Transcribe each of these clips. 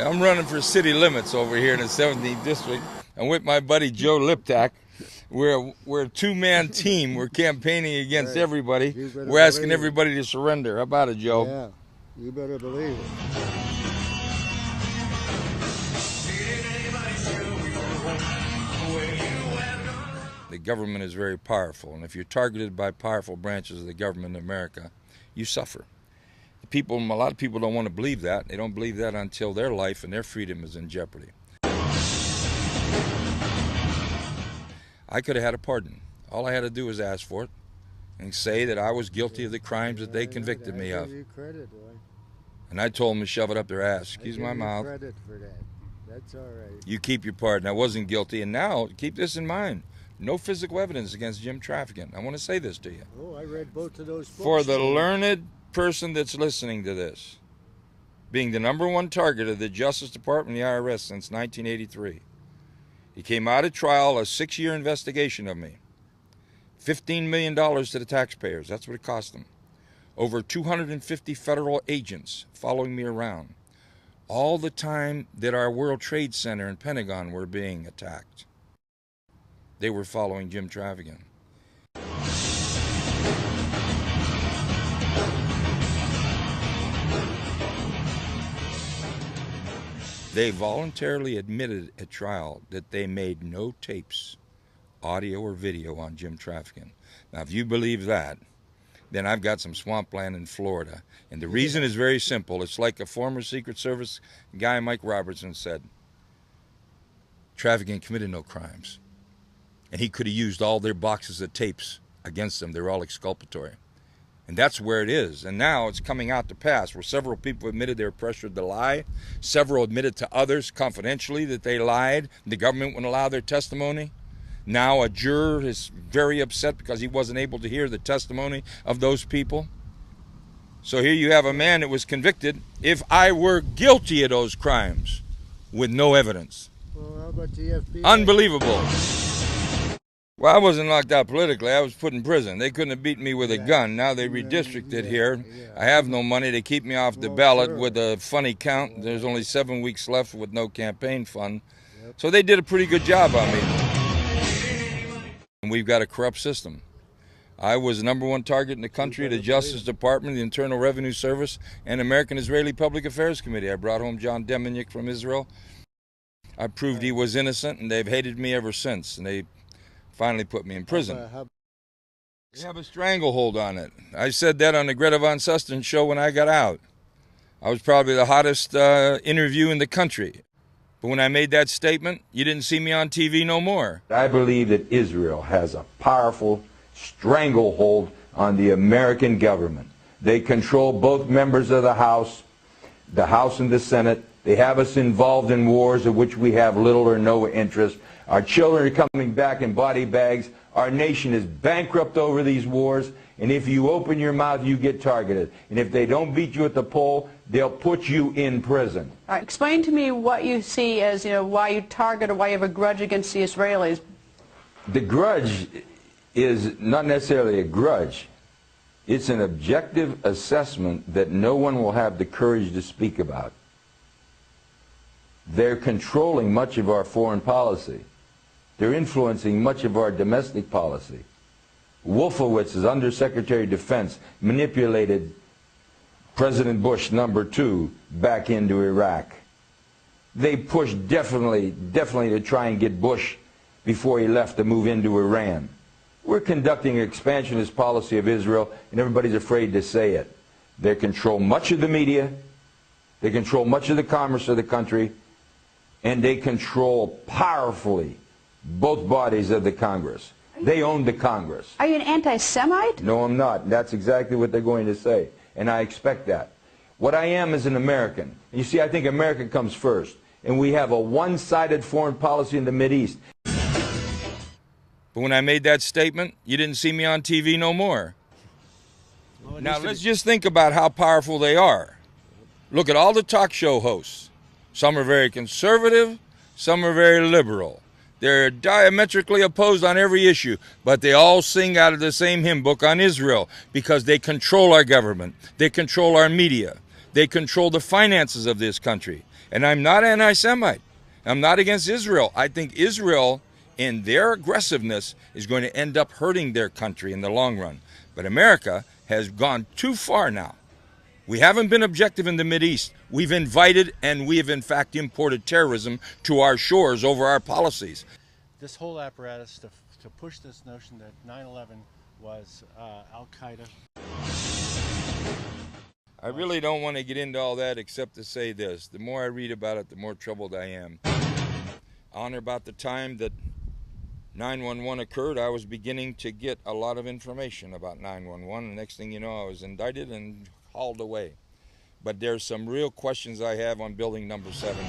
I'm running for city limits over here in the 17th district. I'm with my buddy Joe Liptak. We're a two-man team. We're campaigning against everybody. We're asking everybody to surrender. How about it, Joe? Yeah, you better believe it. The government is very powerful, and if you're targeted by powerful branches of the government in America, you suffer. A lot of people don't want to believe that. They don't believe that until their life and their freedom is in jeopardy. I could have had a pardon. All I had to do was ask for it and say that I was guilty of the crimes that they convicted me of. And I told them to shove it up their ass. Excuse my mouth. Credit for that. That's all right. You keep your pardon. I wasn't guilty. And now, keep this in mind. No physical evidence against Jim Traficant. I want to say this to you. Oh, I read both of those books. For the learned person that's listening to this, being the #1 target of the Justice Department and the IRS since 1983, he came out of trial, a 6-year investigation of me. $15 million to the taxpayers. That's what it cost them. Over 250 federal agents following me around. All the time that our World Trade Center and Pentagon were being attacked, they were following Jim Traficant. They voluntarily admitted at trial that they made no tapes, audio or video, on Jim Traficant. Now, if you believe that, then I've got some swampland in Florida. And the reason is very simple. It's like a former Secret Service guy, Mike Robertson, said. Traficant committed no crimes. And he could have used all their boxes of tapes against them. They're all exculpatory. And that's where it is. And now it's coming out to pass, where several people admitted they were pressured to lie. Several admitted to others confidentially that they lied. The government wouldn't allow their testimony. Now a juror is very upset because he wasn't able to hear the testimony of those people. So here you have a man that was convicted, if I were guilty of those crimes, with no evidence. Well, how about the FBI? Unbelievable. Well, I wasn't locked out politically. I was put in prison. They couldn't have beaten me with a gun. Now they redistricted here. I have no money. They keep me off the ballot with a funny count. There's only 7 weeks left with no campaign fund. So they did a pretty good job on me. And we've got a corrupt system. I was the #1 target in the country, the Justice Department, the Internal Revenue Service, and American-Israeli Public Affairs Committee. I brought home John Deminick from Israel. I proved he was innocent, and they've hated me ever since. And they finally put me in prison. They have a stranglehold on it. I said that on the Greta Van Susteren show when I got out. I was probably the hottest interview in the country. But when I made that statement, you didn't see me on TV no more. I believe that Israel has a powerful stranglehold on the American government. They control both members of the House and the Senate. They have us involved in wars of which we have little or no interest. Our children are coming back in body bags. Our nation is bankrupt over these wars. And if you open your mouth, you get targeted. And if they don't beat you at the poll, they'll put you in prison. All right, explain to me what you see as, why you target or why you have a grudge against the Israelis. The grudge is not necessarily a grudge. It's an objective assessment that no one will have the courage to speak about. They're controlling much of our foreign policy. They're influencing much of our domestic policy. Wolfowitz, as Undersecretary of Defense, manipulated President Bush #2 back into Iraq. They pushed definitely to try and get Bush before he left to move into Iran. We're conducting an expansionist policy of Israel, and everybody's afraid to say it. They control much of the media, they control much of the commerce of the country, and they control powerfully both bodies of the Congress. They own the Congress. Are you an anti-Semite? No, I'm not. That's exactly what they're going to say, and I expect that. What I am is an American. And you see, I think America comes first, and we have a one-sided foreign policy in the Mideast. But when I made that statement, you didn't see me on TV no more. Now let's just think about how powerful they are. Look at all the talk show hosts. Some are very conservative, some are very liberal. They're diametrically opposed on every issue, but they all sing out of the same hymn book on Israel because they control our government. They control our media. They control the finances of this country. And I'm not anti-Semite. I'm not against Israel. I think Israel, in their aggressiveness, is going to end up hurting their country in the long run. But America has gone too far now. We haven't been objective in the Mideast. We've invited and we have in fact imported terrorism to our shores over our policies. This whole apparatus to push this notion that 9/11 was Al-Qaeda. I really don't want to get into all that except to say this. The more I read about it, the more troubled I am. On or about the time that 9/11 occurred, I was beginning to get a lot of information about 9/11. The next thing you know, I was indicted and hauled away. But there's some real questions I have on building number 7.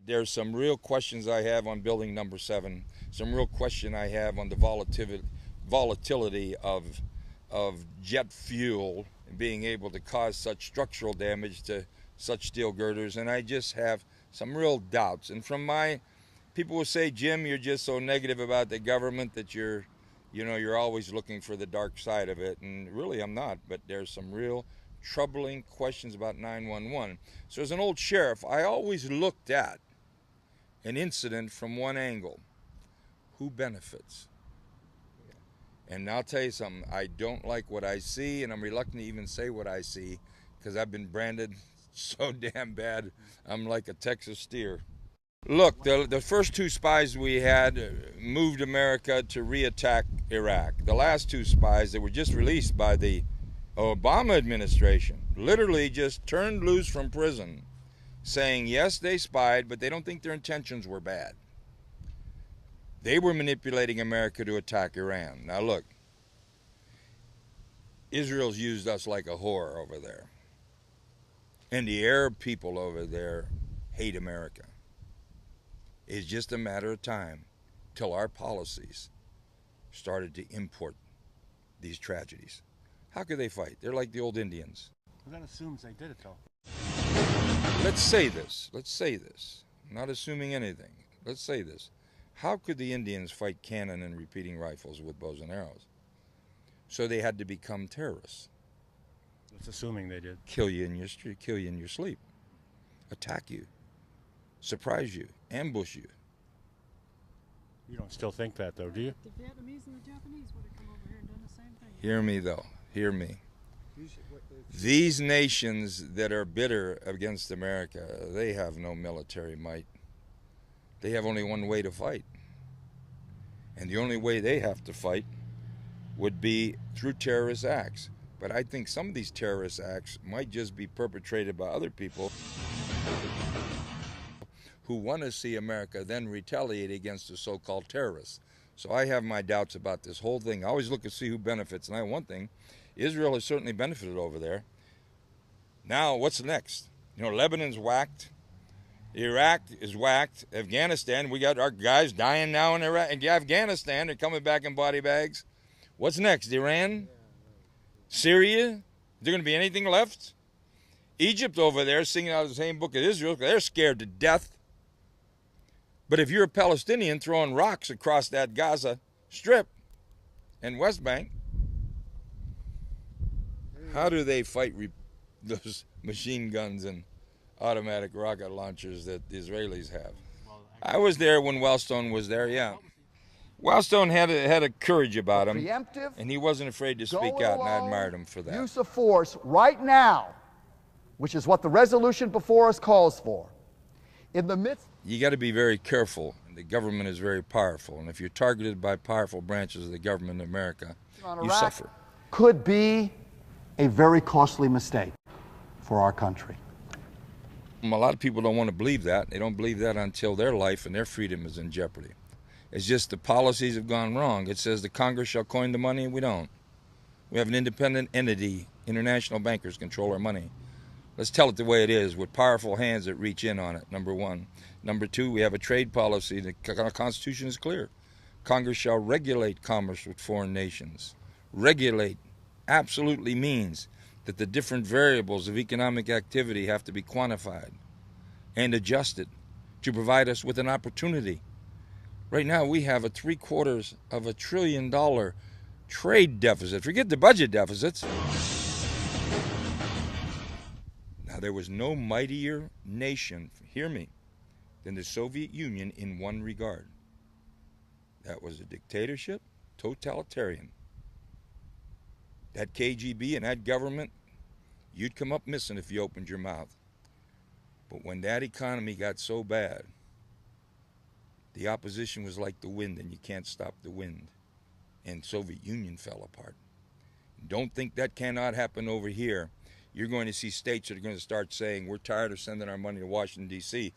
There's some real questions I have on building number 7. Some real question I have on the volatility of jet fuel and being able to cause such structural damage to such steel girders. And I just have some real doubts. And from my people will say, Jim, you're just so negative about the government that you're always looking for the dark side of it. And really, I'm not. But there's some real troubling questions about 911. So as an old sheriff, I always looked at an incident from one angle. Who benefits? And I'll tell you something. I don't like what I see, and I'm reluctant to even say what I see because I've been branded so damn bad. I'm like a Texas steer. Look, the first 2 spies we had moved America to re-attack Iraq. The last 2 spies that were just released by the Obama administration literally just turned loose from prison saying, yes, they spied, but they don't think their intentions were bad. They were manipulating America to attack Iran. Now look, Israel's used us like a whore over there. And the Arab people over there hate America. It's just a matter of time till our policies started to import these tragedies. How could they fight? They're like the old Indians. Well, that assumes they did it, though. Let's say this. I'm not assuming anything. Let's say this. How could the Indians fight cannon and repeating rifles with bows and arrows? So they had to become terrorists. That's assuming they did. Kill you in your street, kill you in your sleep, attack you, surprise you, ambush you. You don't still think that, though, do you? The Vietnamese and the Japanese would have come over here and done the same thing. Hear me, though. Hear me. These nations that are bitter against America, they have no military might. They have only one way to fight. And the only way they have to fight would be through terrorist acts. But I think some of these terrorist acts might just be perpetrated by other people who want to see America then retaliate against the so-called terrorists. So I have my doubts about this whole thing. I always look to see who benefits. And I have one thing. Israel has certainly benefited over there. Now, what's next? Lebanon's whacked. Iraq is whacked. Afghanistan, we got our guys dying now in Iraq. And Afghanistan, they're coming back in body bags. What's next? Iran? Syria? Is there going to be anything left? Egypt over there singing out of the same book as Israel because they're scared to death. But if you're a Palestinian throwing rocks across that Gaza Strip and West Bank, how do they fight those machine guns and automatic rocket launchers that the Israelis have? I was there when Wellstone was there, yeah. Wellstone had a courage about him, and he wasn't afraid to speak out, and I admired him for that. Use of force right now, which is what the resolution before us calls for. In the midst, you got to be very careful. The government is very powerful, and if you're targeted by powerful branches of the government in America, you suffer. Could be a very costly mistake for our country. A lot of people don't want to believe that. They don't believe that until their life and their freedom is in jeopardy. It's just the policies have gone wrong. It says the Congress shall coin the money, and we don't. We have an independent entity. International bankers control our money. Let's tell it the way it is, with powerful hands that reach in on it, number one. Number two, we have a trade policy. The Constitution is clear. Congress shall regulate commerce with foreign nations. Regulate absolutely means that the different variables of economic activity have to be quantified and adjusted to provide us with an opportunity. Right now, we have a $750 billion trade deficit. Forget the budget deficits. Now, there was no mightier nation, hear me, than the Soviet Union in one regard. That was a dictatorship, totalitarian. That KGB and that government, you'd come up missing if you opened your mouth. But when that economy got so bad, the opposition was like the wind, and you can't stop the wind. And Soviet Union fell apart. Don't think that cannot happen over here. You're going to see states that are going to start saying, we're tired of sending our money to Washington, D.C.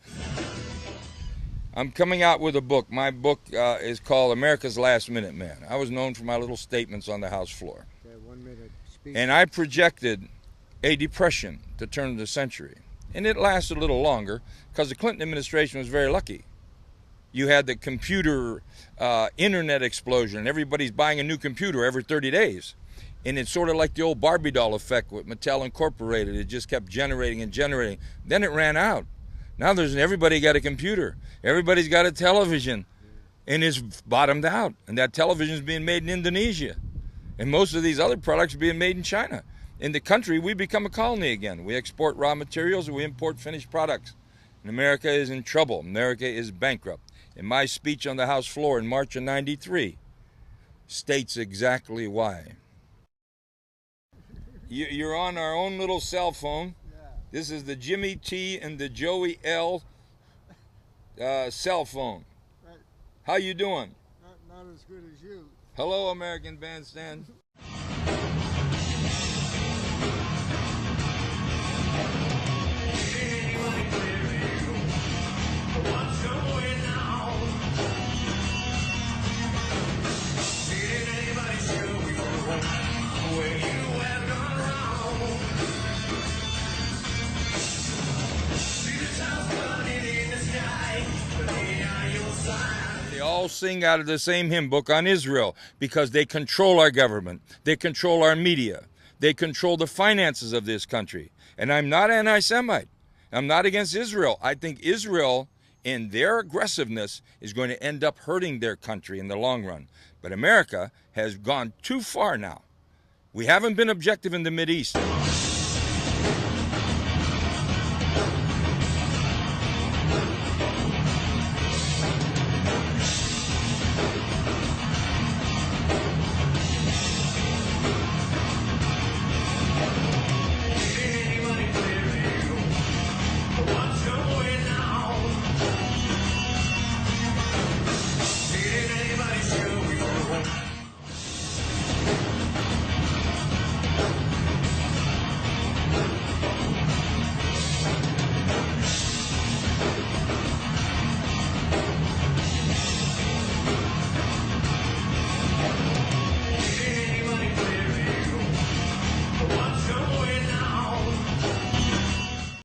I'm coming out with a book. My book is called America's Last Minute Man. I was known for my little statements on the House floor. That 1 minute speech. And I projected a depression to turn the century. And it lasted a little longer because the Clinton administration was very lucky. You had the computer internet explosion, and everybody's buying a new computer every 30 days. And it's sort of like the old Barbie doll effect with Mattel Incorporated. It just kept generating and generating. Then it ran out. Now everybody got a computer. Everybody's got a television. And it's bottomed out. And that television is being made in Indonesia. And most of these other products are being made in China. In the country, we become a colony again. We export raw materials and we import finished products. And America is in trouble. America is bankrupt. And my speech on the House floor in March of '93 states exactly why. You're on our own little cell phone. This is the Jimmy T and the Joey L cell phone. Right. How you doing? Not as good as you. Hello, American Bandstand. They all sing out of the same hymn book on Israel because they control our government. They control our media. They control the finances of this country. And I'm not anti-Semite. I'm not against Israel. I think Israel, in their aggressiveness, is going to end up hurting their country in the long run. But America has gone too far now. We haven't been objective in the Mideast.